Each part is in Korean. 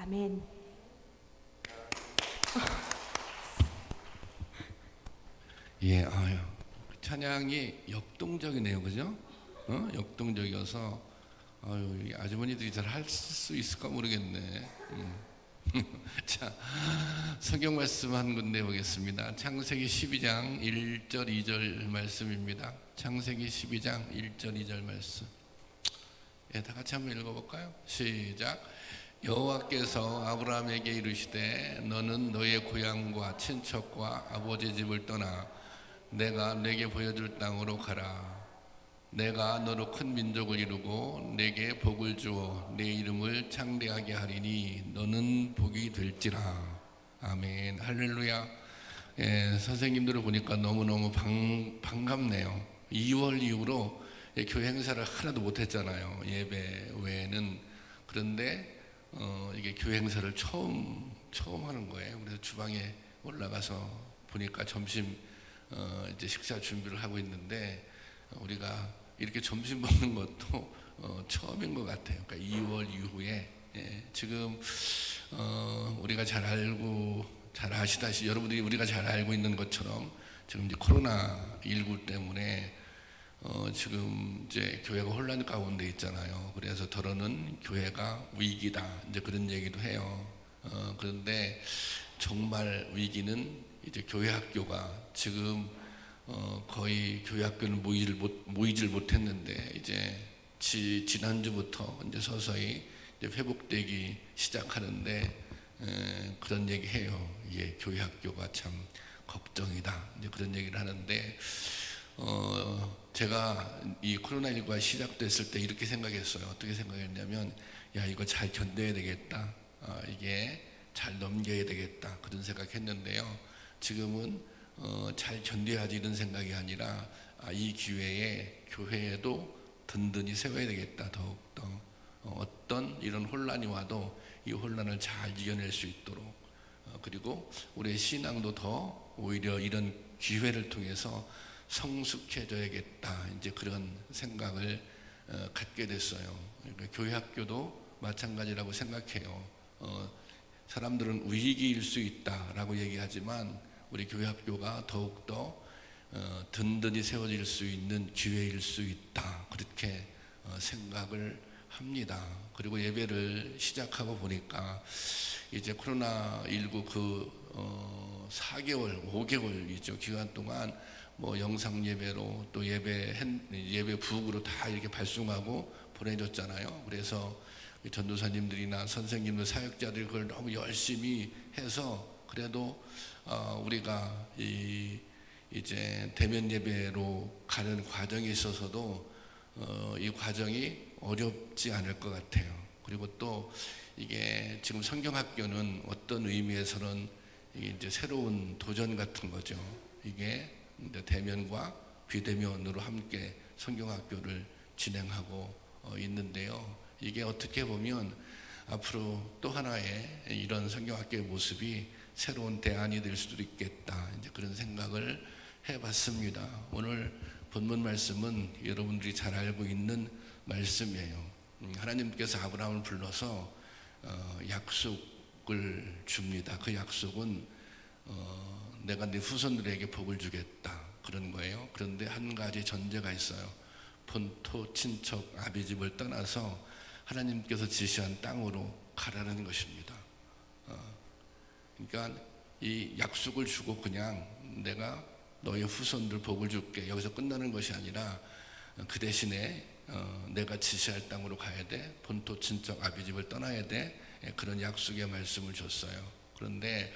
아멘. 예, 아유, 찬양이 역동적이네요, 그죠? 역동적이어서 아유, 이 아주머니들이 잘 할 수 있을까 모르겠네. 자, 성경 말씀 한 군데 보겠습니다. 창세기 12장 1절 2절 말씀입니다. 창세기 12장 1절 2절 말씀. 예, 다 같이 한번 읽어볼까요? 시작. 여호와께서 아브라함에게 이르시되 너는 너의 고향과 친척과 아버지 집을 떠나 내가 네게 보여줄 땅으로 가라. 내가 너로 큰 민족을 이루고 네게 복을 주어 네 이름을 창대하게 하리니 너는 복이 될지라. 아멘. 할렐루야. 예, 선생님들을 보니까 너무너무 반갑네요. 2월 이후로 교회 행사를 하나도 못했잖아요, 예배 외에는. 그런데 이게 교회 행사를 처음 하는 거예요. 그래서 주방에 올라가서 보니까 점심 이제 식사 준비를 하고 있는데 우리가 이렇게 점심 먹는 것도 처음인 것 같아요. 그러니까 2월 이후에 지금 우리가 잘 아시다시피 여러분들이 우리가 잘 알고 있는 것처럼 지금 이제 코로나19 때문에 지금 이제 교회가 혼란 가운데 있잖아요. 그래서 더러는 교회가 위기다, 이제 그런 얘기도 해요. 그런데 정말 위기는 이제 교회 학교가 지금 거의 교회 학교는 모이질 못했는데 이제 지난주부터 이제 서서히 이제 회복되기 시작하는데 그런 얘기해요. 예, 교회 학교가 참 걱정이다, 이제 그런 얘기를 하는데 제가 이 코로나19가 시작됐을 때 이렇게 생각했어요. 어떻게 생각했냐면, 야, 이거 잘 견뎌야 되겠다, 이게 잘 넘겨야 되겠다, 그런 생각했는데요. 지금은 잘 견뎌야지 이런 생각이 아니라 이 기회에 교회에도 든든히 세워야 되겠다. 더욱더 어떤 이런 혼란이 와도 이 혼란을 잘 이겨낼 수 있도록, 그리고 우리의 신앙도 더 오히려 이런 기회를 통해서 성숙해져야겠다, 이제 그런 생각을 갖게 됐어요. 그러니까 교회 학교도 마찬가지라고 생각해요. 사람들은 위기일 수 있다라고 얘기하지만 우리 교회 학교가 더욱더 든든히 세워질 수 있는 기회일 수 있다, 그렇게 생각을 합니다. 그리고 예배를 시작하고 보니까 이제 코로나19 그 4개월, 5개월이죠. 기간 동안 뭐 영상 예배로 또 예배 부엌으로 다 이렇게 발송하고 보내줬잖아요. 그래서 전도사님들이나 선생님들, 사역자들이 그걸 너무 열심히 해서 그래도 우리가 이제 대면 예배로 가는 과정에 있어서도 이 과정이 어렵지 않을 것 같아요. 그리고 또 이게 지금 성경학교는 어떤 의미에서는 이게 이제 새로운 도전 같은 거죠. 이게 이제 대면과 비대면으로 함께 성경학교를 진행하고 있는데요. 이게 어떻게 보면 앞으로 또 하나의 이런 성경학교의 모습이 새로운 대안이 될 수도 있겠다, 이제 그런 생각을 해봤습니다. 오늘 본문 말씀은 여러분들이 잘 알고 있는 말씀이에요. 하나님께서 아브라함을 불러서 약속을 줍니다. 그 약속은 내가 네 후손들에게 복을 주겠다, 그런 거예요. 그런데 한 가지 전제가 있어요. 본토 친척 아비집을 떠나서 하나님께서 지시한 땅으로 가라는 것입니다. 그러니까 이 약속을 주고 그냥 내가 너의 후손들 복을 줄게, 여기서 끝나는 것이 아니라 그 대신에 내가 지시할 땅으로 가야 돼, 본토 친척 아비집을 떠나야 돼, 그런 약속의 말씀을 줬어요. 그런데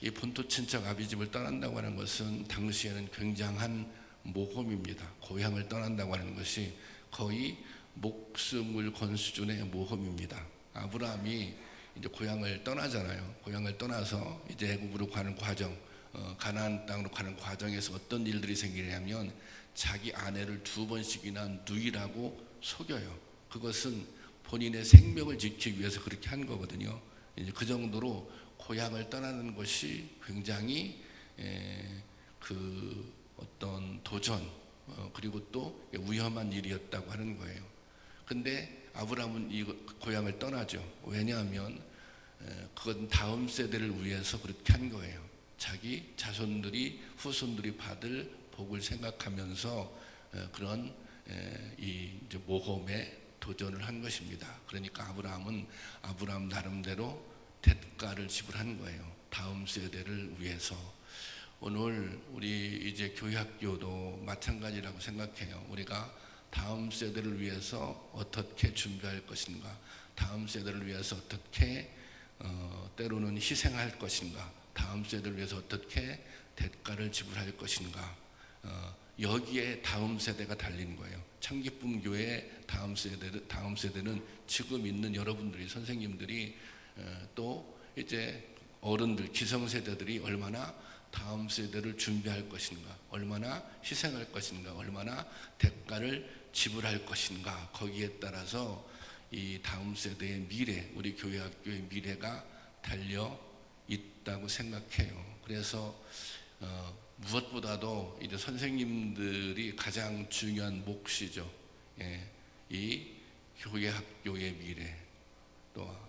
이 본토 친척 아비집을 떠난다고 하는 것은 당시에는 굉장한 모험입니다. 고향을 떠난다고 하는 것이 거의 목숨을 건 수준의 모험입니다. 아브라함이 이제 고향을 떠나잖아요. 고향을 떠나서 이제 애굽으로 가는 과정, 가나안 땅으로 가는 과정에서 어떤 일들이 생기냐면 자기 아내를 2번씩이나 누이라고 속여요. 그것은 본인의 생명을 지키기 위해서 그렇게 한 거거든요. 이제 그 정도로 고향을 떠나는 것이 굉장히 그 어떤 도전, 그리고 또 위험한 일이었다고 하는 거예요. 근데 아브라함은 이 고향을 떠나죠. 왜냐하면 그건 다음 세대를 위해서 그렇게 한 거예요. 자기 자손들이 후손들이 받을 복을 생각하면서 그런 이 이제 모험에 도전을 한 것입니다. 그러니까 아브라함은 아브라함 나름대로 대가를 지불한 거예요. 다음 세대를 위해서. 오늘 우리 이제 교회학교도 마찬가지라고 생각해요. 우리가 다음 세대를 위해서 어떻게 준비할 것인가, 다음 세대를 위해서 어떻게 때로는 희생할 것인가, 다음 세대를 위해서 어떻게 대가를 지불할 것인가, 여기에 다음 세대가 달린 거예요. 창기쁨 교회 다음 세대는 지금 있는 여러분들이, 선생님들이, 또 이제 어른들, 기성세대들이 얼마나 다음 세대를 준비할 것인가, 얼마나 희생할 것인가, 얼마나 대가를 지불할 것인가, 거기에 따라서 이 다음 세대의 미래, 우리 교회학교의 미래가 달려 있다고 생각해요. 그래서 무엇보다도 이제 선생님들이 가장 중요한 몫이죠. 이 교회학교의 미래, 또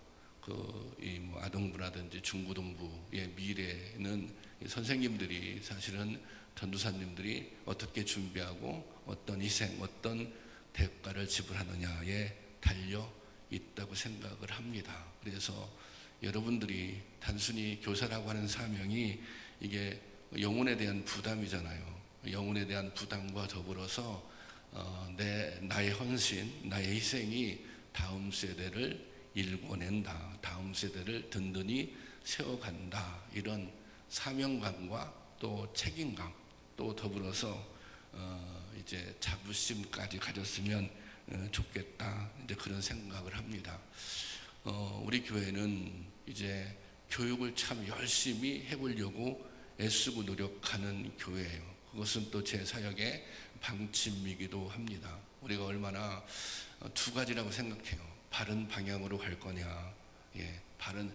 이 아동부라든지 중고등부의 미래는 선생님들이, 사실은 전도사님들이 어떻게 준비하고 어떤 희생, 어떤 대가를 지불하느냐에 달려 있다고 생각을 합니다. 그래서 여러분들이 단순히 교사라고 하는 사명이 이게 영혼에 대한 부담이잖아요. 영혼에 대한 부담과 더불어서 나의 헌신, 나의 희생이 다음 세대를 일궈낸다, 다음 세대를 든든히 세워간다, 이런 사명감과 또 책임감, 또 더불어서 이제 자부심까지 가졌으면 좋겠다, 이제 그런 생각을 합니다. 우리 교회는 이제 교육을 참 열심히 해보려고 애쓰고 노력하는 교회예요. 그것은 또 제 사역의 방침이기도 합니다. 우리가 얼마나 두 가지라고 생각해요. 바른 방향으로 갈 거냐, 바른,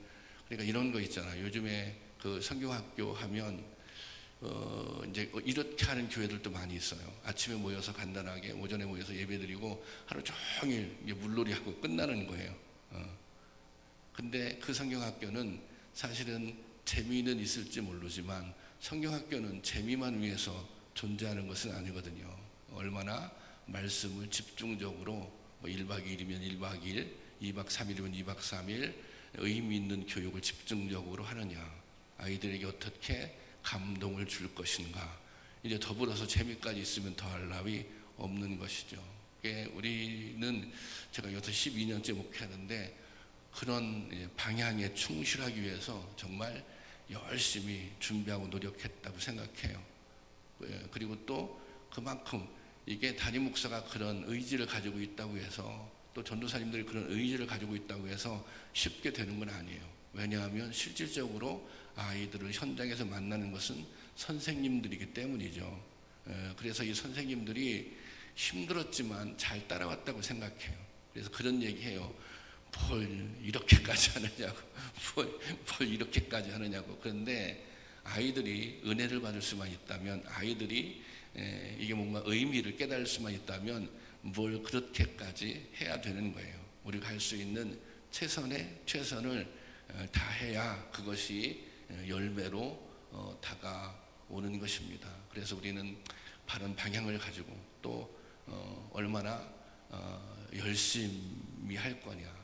그러니까 이런 거 있잖아요. 요즘에 그 성경학교 하면 이제 이렇게 하는 교회들도 많이 있어요. 아침에 모여서 간단하게, 오전에 모여서 예배드리고 하루 종일 물놀이하고 끝나는 거예요. 근데 그 성경학교는 사실은 재미는 있을지 모르지만 성경학교는 재미만 위해서 존재하는 것은 아니거든요. 얼마나 말씀을 집중적으로 1박 2일이면 1박 2일, 2박 3일이면 2박 3일 의미 있는 교육을 집중적으로 하느냐, 아이들에게 어떻게 감동을 줄 것인가, 이제 더불어서 재미까지 있으면 더할 나위 없는 것이죠. 우리는, 제가 여기서 12년째 목회하는데 그런 방향에 충실하기 위해서 정말 열심히 준비하고 노력했다고 생각해요. 그리고 또 그만큼 이게 담임 목사가 그런 의지를 가지고 있다고 해서, 또 전도사님들이 그런 의지를 가지고 있다고 해서 쉽게 되는 건 아니에요. 왜냐하면 실질적으로 아이들을 현장에서 만나는 것은 선생님들이기 때문이죠. 그래서 이 선생님들이 힘들었지만 잘 따라왔다고 생각해요. 그래서 그런 얘기해요. 뭘 이렇게까지 하느냐고, 뭘 이렇게까지 하느냐고. 그런데 아이들이 은혜를 받을 수만 있다면, 아이들이 이게 뭔가 의미를 깨달을 수만 있다면 뭘 그렇게까지 해야 되는 거예요. 우리가 할 수 있는 최선을 다해야 그것이 열매로 다가오는 것입니다. 그래서 우리는 바른 방향을 가지고 또 얼마나 열심히 할 거냐,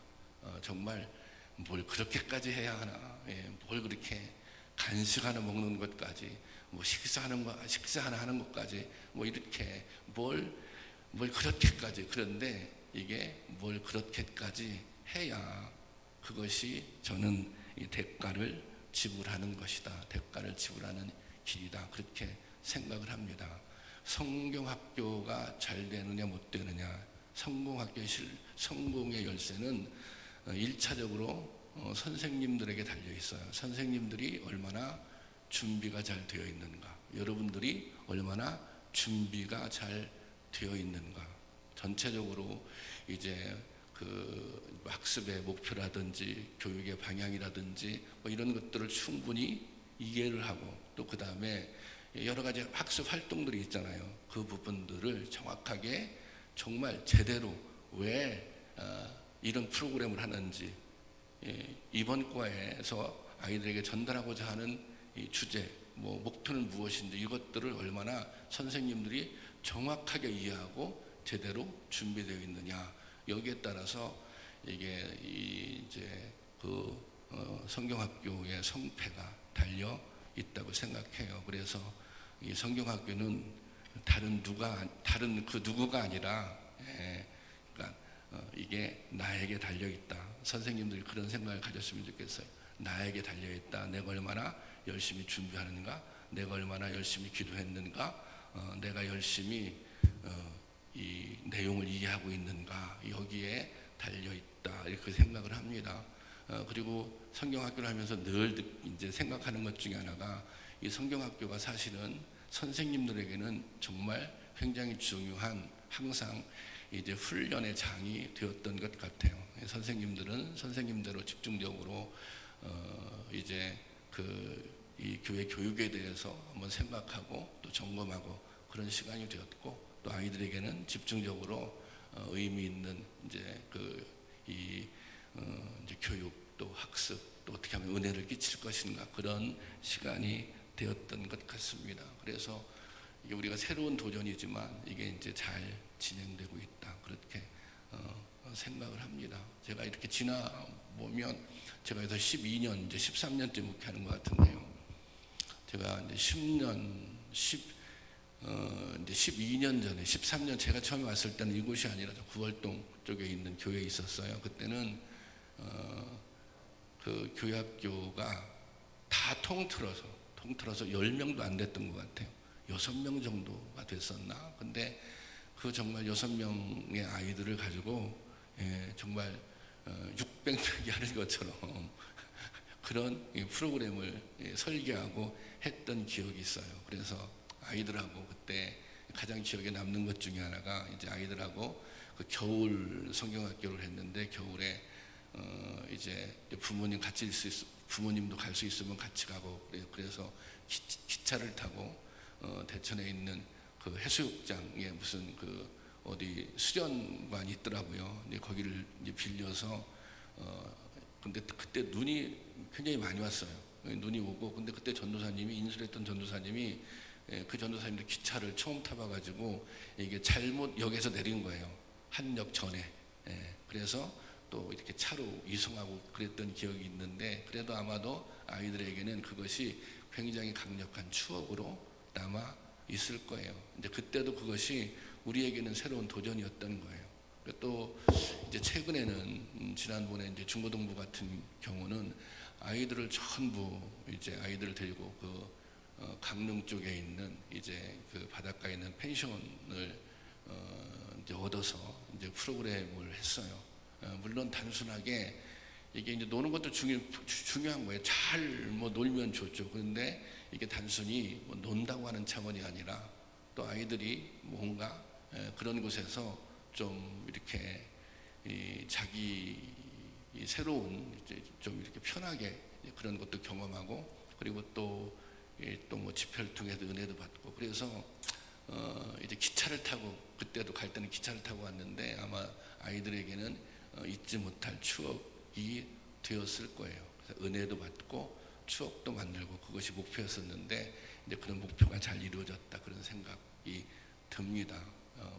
정말 뭘 그렇게까지 해야 하나, 뭘 그렇게 간식 하나 먹는 것까지, 식사 하나 하는 것까지, 이렇게 뭘 그렇게까지. 그런데 이게 뭘 그렇게까지 해야 그것이, 저는 이 대가를 지불하는 것이다, 대가를 지불하는 길이다, 그렇게 생각을 합니다. 성경학교가 잘 되느냐 못 되느냐, 성공의 열쇠는 1차적으로 선생님들에게 달려 있어요. 선생님들이 얼마나 준비가 잘 되어 있는가, 여러분들이 얼마나 준비가 잘 되어 있는가. 전체적으로 이제 그 학습의 목표라든지 교육의 방향이라든지 이런 것들을 충분히 이해를 하고, 또 그 다음에 여러 가지 학습 활동들이 있잖아요. 그 부분들을 정확하게 정말 제대로 왜 이런 프로그램을 하는지, 이번 과에서 아이들에게 전달하고자 하는 이 주제, 목표는 무엇인지 이것들을 얼마나 선생님들이 정확하게 이해하고 제대로 준비되어 있느냐, 여기에 따라서 이게 이제 성경학교의 성패가 달려 있다고 생각해요. 그래서 이 성경학교는 다른 그 누구가 아니라, 그러니까 이게 나에게 달려 있다. 선생님들이 그런 생각을 가졌으면 좋겠어요. 나에게 달려 있다. 내가 얼마나 열심히 준비하는가, 내가 얼마나 열심히 기도했는가, 내가 열심히 이 내용을 이해하고 있는가, 여기에 달려 있다, 이렇게 생각을 합니다. 그리고 성경학교를 하면서 늘 이제 생각하는 것 중에 하나가, 이 성경학교가 사실은 선생님들에게는 정말 굉장히 중요한, 항상 이제 훈련의 장이 되었던 것 같아요. 선생님들은 선생님대로 집중적으로 이제 이 교회 교육에 대해서 한번 생각하고 또 점검하고 그런 시간이 되었고, 또 아이들에게는 집중적으로 의미 있는 이제 이제 교육, 또 학습, 또 어떻게 하면 은혜를 끼칠 것인가, 그런 시간이 되었던 것 같습니다. 그래서 이게 우리가 새로운 도전이지만 이게 이제 잘 진행되고 있다, 그렇게 생각을 합니다. 제가 이렇게 지나보면 제가 여기서 12년, 이제 13년째 목회하는 것 같은데요. 제가 이제 이제 12년 전에, 13년 제가 처음에 왔을 때는 이곳이 아니라 구월동 쪽에 있는 교회에 있었어요. 그때는 그 교회학교가 다 통틀어서 10명도 안 됐던 것 같아요. 6명 정도가 됐었나? 근데 그 정말 6명의 아이들을 가지고 정말 600명이 하는 것처럼 그런 프로그램을 설계하고 했던 기억이 있어요. 그래서 아이들하고 그때 가장 기억에 남는 것 중에 하나가, 이제 아이들하고 그 겨울 성경학교를 했는데, 겨울에 이제 부모님도 갈 수 있으면 같이 가고, 그래서 기차를 타고 대천에 있는 그 해수욕장에 무슨 어디 수련관이 있더라고요. 거기를 이제 빌려서 근데 그때 눈이 굉장히 많이 왔어요. 눈이 오고, 근데 그때 전도사님이, 인수했던 전도사님이, 그 전도사님도 기차를 처음 타봐가지고 이게 잘못 역에서 내린 거예요. 한 역 전에. 그래서 또 이렇게 차로 이송하고 그랬던 기억이 있는데, 그래도 아마도 아이들에게는 그것이 굉장히 강력한 추억으로 남아 있을 거예요. 이제 그때도 그것이 우리에게는 새로운 도전이었던 거예요. 또 이제 최근에는, 지난번에 이제 중고등부 같은 경우는 아이들을 전부 이제 아이들을 데리고 강릉 쪽에 있는 이제 그 바닷가에 있는 펜션을 이제 얻어서 이제 프로그램을 했어요. 물론 단순하게 이게 이제 노는 것도 중요한 거예요. 잘 놀면 좋죠. 그런데 이게 단순히 논다고 하는 차원이 아니라, 또 아이들이 뭔가 그런 곳에서 좀 이렇게 자기 새로운 좀 이렇게 편하게 그런 것도 경험하고, 그리고 또 집회를 통해서 은혜도 받고, 그래서 이제 기차를 타고, 그때도 갈 때는 기차를 타고 왔는데 아마 아이들에게는 잊지 못할 추억이 되었을 거예요. 그래서 은혜도 받고 추억도 만들고, 그것이 목표였었는데 이제 그런 목표가 잘 이루어졌다, 그런 생각이 듭니다.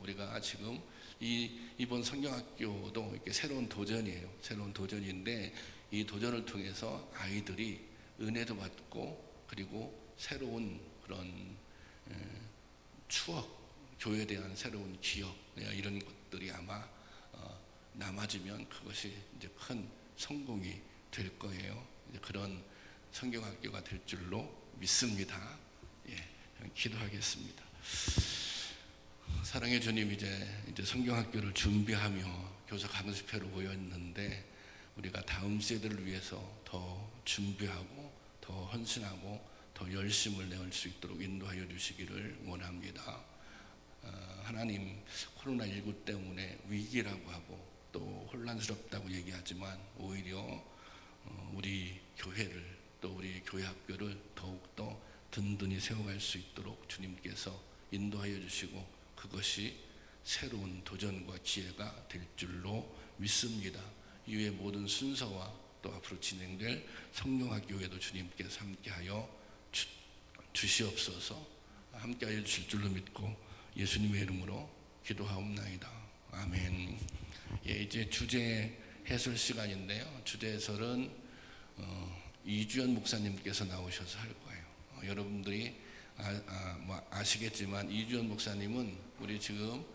우리가 지금 이번 성경학교도 이렇게 새로운 도전이에요. 새로운 도전인데, 이 도전을 통해서 아이들이 은혜도 받고, 그리고 새로운 그런 추억, 교회에 대한 새로운 기억, 이런 것들이 아마 남아지면 그것이 이제 큰 성공이 될 거예요. 이제 그런 성경학교가 될 줄로 믿습니다. 기도하겠습니다. 사랑의 주님, 이제 성경학교를 준비하며 교사 강습회로 모였는데, 우리가 다음 세대를 위해서 더 준비하고 더 헌신하고 더 열심을 내올 수 있도록 인도하여 주시기를 원합니다. 하나님, 코로나19 때문에 위기라고 하고 또 혼란스럽다고 얘기하지만, 오히려 우리 교회를, 또 우리 교회 학교를 더욱더 든든히 세워갈 수 있도록 주님께서 인도하여 주시고, 그것이 새로운 도전과 기회가 될 줄로 믿습니다. 이후의 모든 순서와 또 앞으로 진행될 성령학교회도 주님께서 함께하여 주시옵소서. 함께하여 주실 줄로 믿고 예수님의 이름으로 기도하옵나이다. 아멘. 예, 이제 주제 해설 시간인데요. 주제 해설은 이주연 목사님께서 나오셔서 할 거예요. 여러분들이 아시겠지만 이주연 목사님은 우리 지금